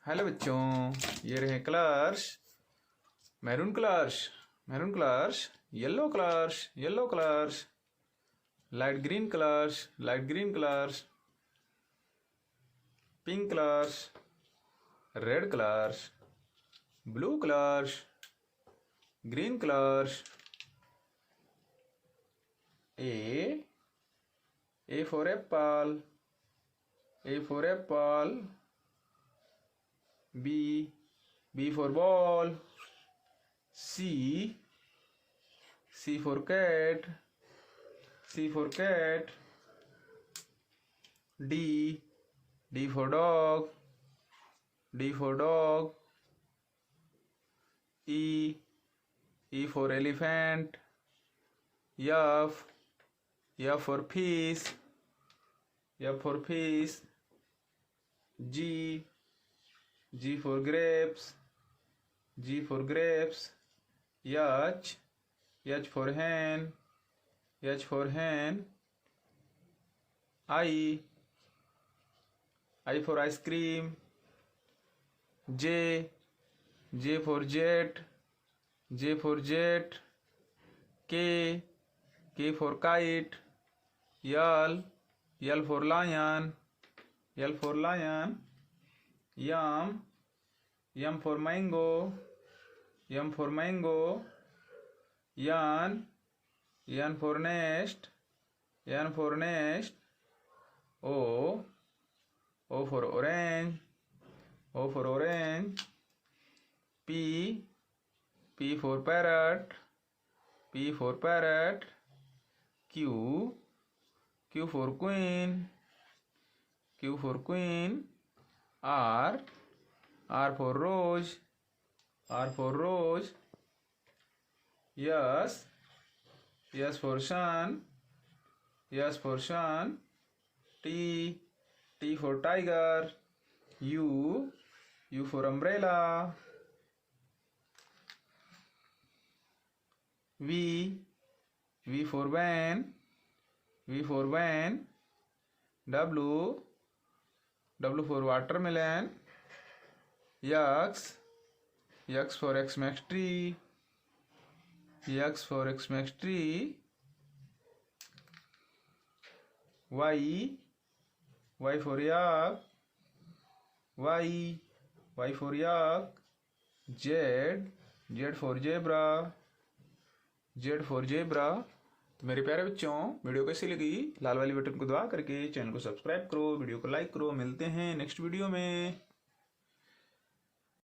Hello बच्चों, ये रहे colours. Maroon colours, maroon colours, yellow colours, yellow colours, light green colours, light green colours, pink colours, red colours, blue colours, green colours. A for apple, A for apple. B for ball. C for cat, C for cat. D for dog, D for dog. E for elephant. F for fish, F for fish. G for grapes, G for grapes. H for hen, H for hen. I for ice cream. J for jet, J for jet. K for kite. L for lion, L for lion. M for mango, M for mango. N for nest, N for nest. O for orange, O for orange. P for parrot, P for parrot. Q for queen, Q for queen. R for rose, R for rose. S for sun, S for sun. T for tiger. U for umbrella. V for van, V for van. W for watermelon. X for Xmas tree, X for Xmas tree. Y for yak, Y for yak. Z for zebra, Z for zebra. तो मेरे प्यारे बच्चों, video कैसी लगी? लाल वाली button को दबा करके चैनल को सब्सक्राइब करो, वीडियो को लाइक करो। मिलते हैं नेक्स्ट वीडियो में।